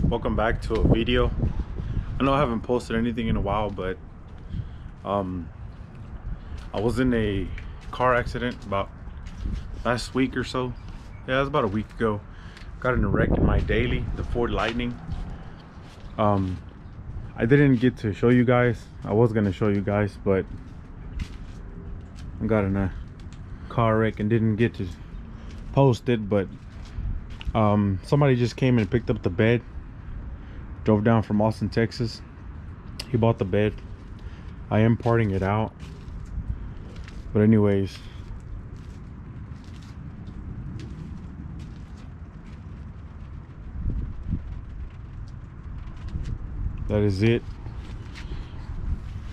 Welcome back to a video. I know I haven't posted anything in a while, but I was in a car accident about last week or so. Yeah, it was about a week ago. Got in a wreck in my daily, the Ford Lightning. I didn't get to show you guys. I was gonna show you guys, but I got in a car wreck and didn't get to post it. But somebody just came and picked up the bed. Drove down from Austin, Texas. He bought the bed. I am parting it out, but anyways, that is it.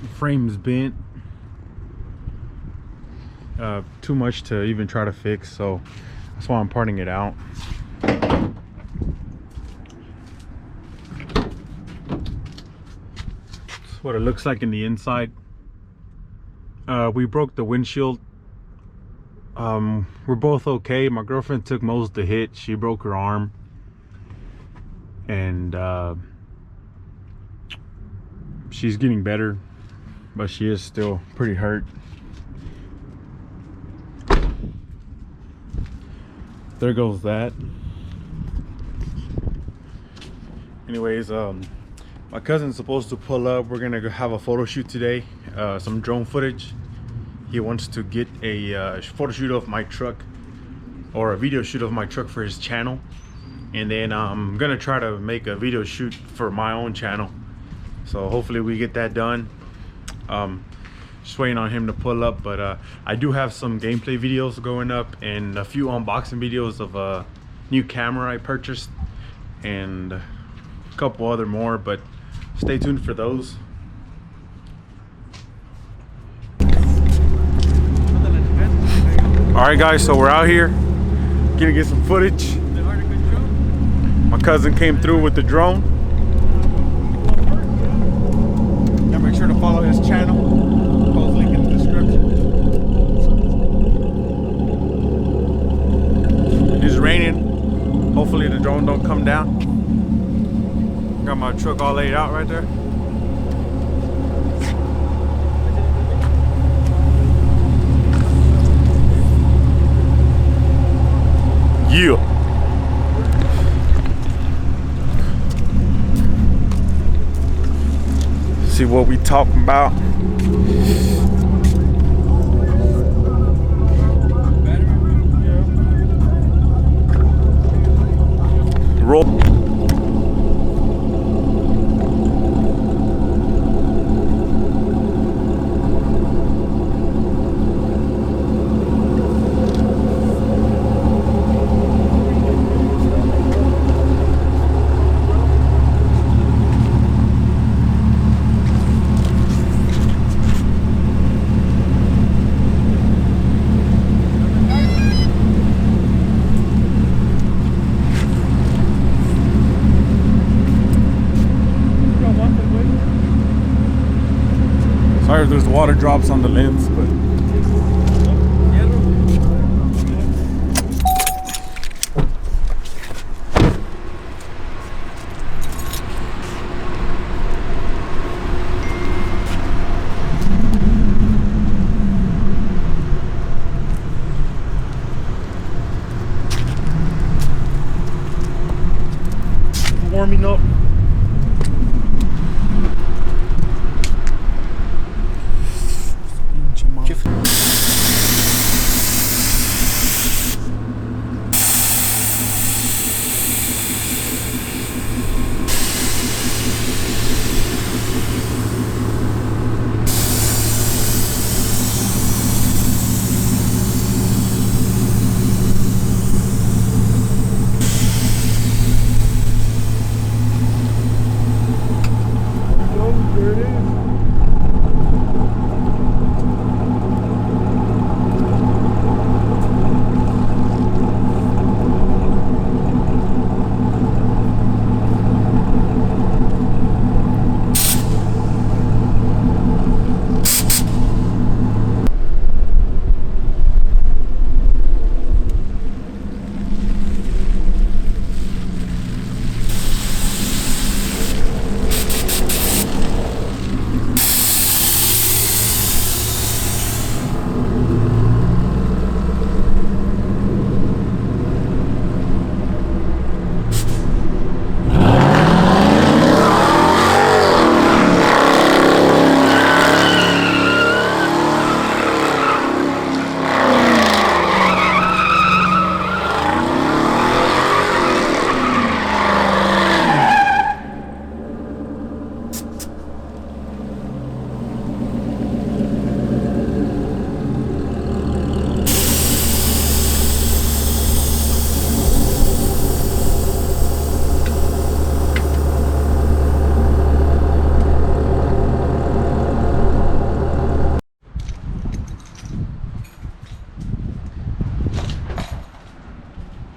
The frame's bent. Too much to even try to fix, so that's why I'm parting it out. That's what it looks like in the inside. We broke the windshield. We're both okay. My girlfriend took most of the hit. She broke her arm, and she's getting better, but she is still pretty hurt. There goes that. Anyways, my cousin's supposed to pull up. We're gonna have a photo shoot today, some drone footage. He wants to get a photo shoot of my truck, or a video shoot of my truck for his channel, and then I'm gonna try to make a video shoot for my own channel. So hopefully we get that done. Just waiting on him to pull up, but I do have some gameplay videos going up and a few unboxing videos of a new camera I purchased and a couple other more, but stay tuned for those. All right guys, so we're out here gonna get some footage. My cousin came through with the drone. Gotta make sure to follow his channel. Hopefully in the description. It's raining. Hopefully the drone don't come down. Got my truck all laid out right there. Yeah. See what we talking about. Roll. Sorry if there's water drops on the lens, but warming up.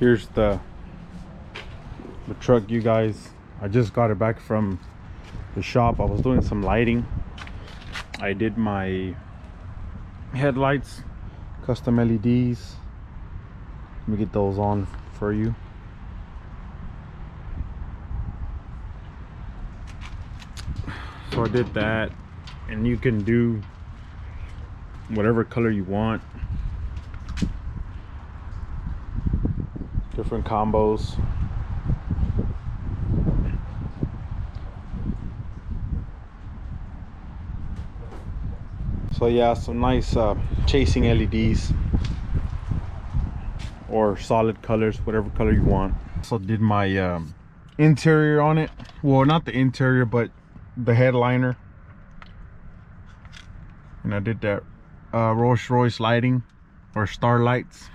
Here's the truck, you guys. I just got it back from the shop. I was doing some lighting. I did my headlights, custom LEDs. Let me get those on for you. So I did that, and you can do whatever color you want, different combos. So yeah, some nice chasing LEDs or solid colors, whatever color you want. Also did my interior on it. Well, not the interior, but the headliner. And I did that Rolls Royce lighting or starlights.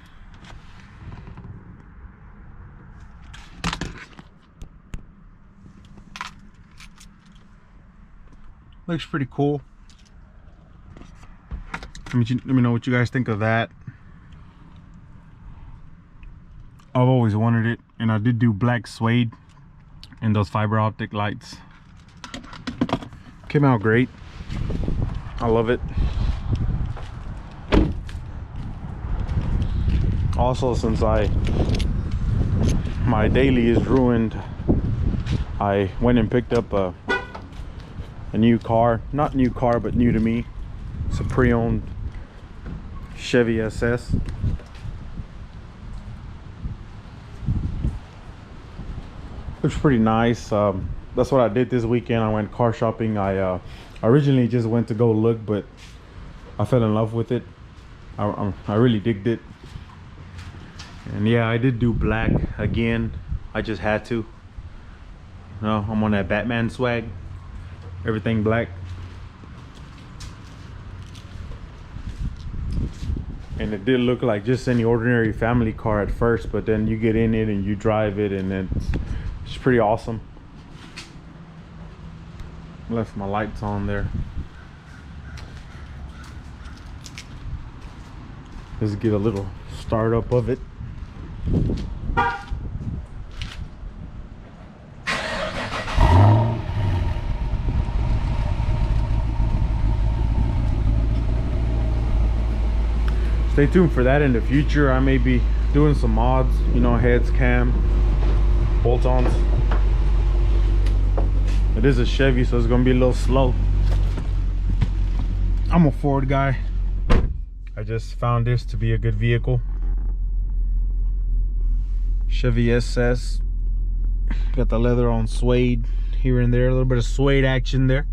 Looks pretty cool. Let me know what you guys think of that. I've always wanted it, and I did do black suede and those fiber optic lights. Came out great. I love it. Also, since my daily is ruined, I went and picked up a new car. Not new car, but new to me. It's a pre-owned Chevy SS. Looks pretty nice. That's what I did this weekend. I went car shopping. I originally just went to go look, but I fell in love with it. I really digged it. And yeah, I did do black again. I just had to. No, I'm on that Batman swag. Everything black. And it did look like just any ordinary family car at first, but then you get in it and you drive it, and it's pretty awesome. Left my lights on there. Let's get a little startup of it. Stay tuned for that in the future. I may be doing some mods, you know, heads, cam, bolt-ons. It is a Chevy, so it's gonna be a little slow. I'm a Ford guy. I just found this to be a good vehicle. Chevy SS. Got the leather on suede here and there. A little bit of suede action there.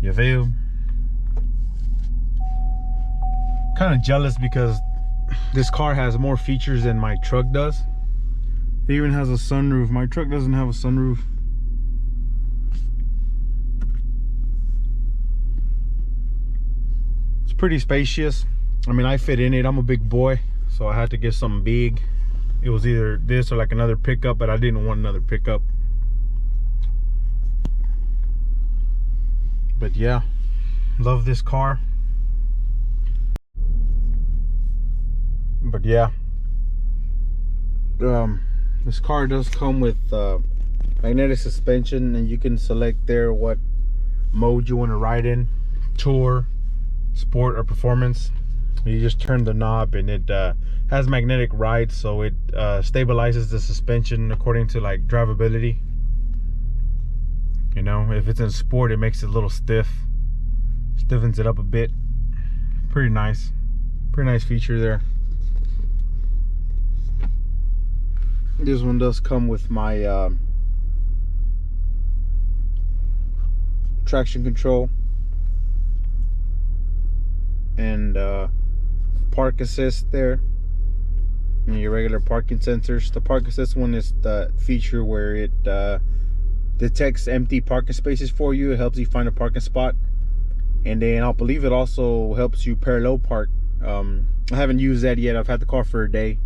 You feel? Kind of jealous because this car has more features than my truck does. It even has a sunroof. My truck doesn't have a sunroof. It's pretty spacious. I mean, I fit in it. I'm a big boy, so I had to get something big. It was either this or like another pickup, but I didn't want another pickup. But yeah, love this car. But yeah, this car does come with magnetic suspension, and you can select there what mode you want to ride in: tour, sport, or performance. You just turn the knob, and it has magnetic ride, so it stabilizes the suspension according to like drivability. You know, if it's in sport, it makes it a little stiff, stiffens it up a bit. Pretty nice feature there. This one does come with my traction control and park assist there, and your regular parking sensors. The park assist one is the feature where it detects empty parking spaces for you. It helps you find a parking spot, and then I believe it also helps you parallel park. I haven't used that yet. I've had the car for a day,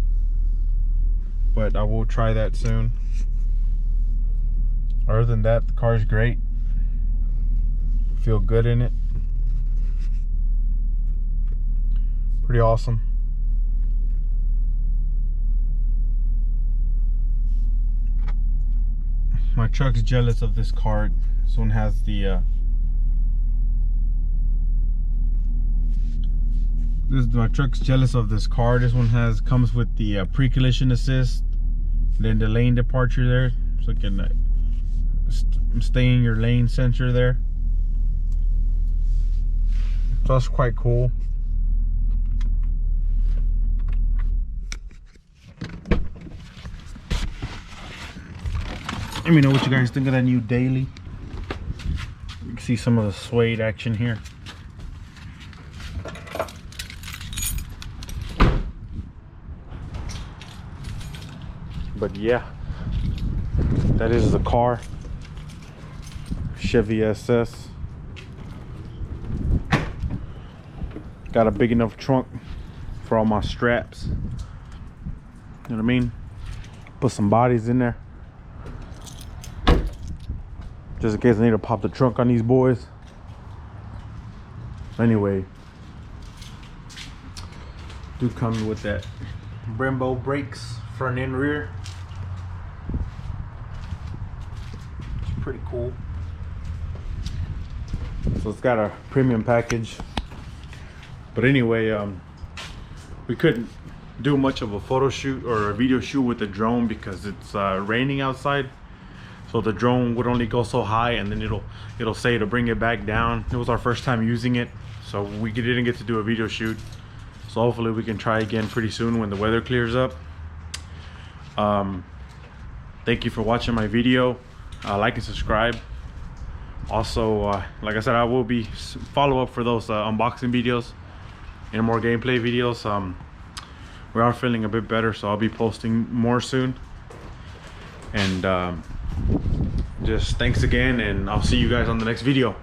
but I will try that soon. Other than that, the car is great. Feel good in it. Pretty awesome. my truck's jealous of this card. This one has the my truck's jealous of this car. This one comes with the pre-collision assist, then the lane departure there, so it can stay in your lane sensor there. So that's quite cool. Let me know what you guys think of that new daily. You can see some of the suede action here. But yeah, that is the car. Chevy SS. Got a big enough trunk for all my straps. You know what I mean? Put some bodies in there, just in case I need to pop the trunk on these boys. Anyway, do come with that Brembo brakes, front and rear. It's pretty cool. So it's got a premium package. But anyway, we couldn't do much of a photo shoot or a video shoot with the drone because it's raining outside. So the drone would only go so high, and then it'll say to bring it back down. It was our first time using it, so we didn't get to do a video shoot. So hopefully we can try again pretty soon when the weather clears up. Thank you for watching my video. Like and subscribe. Also, like I said, I will be follow up for those unboxing videos and more gameplay videos. We are feeling a bit better, so I'll be posting more soon. And just thanks again, and I'll see you guys on the next video.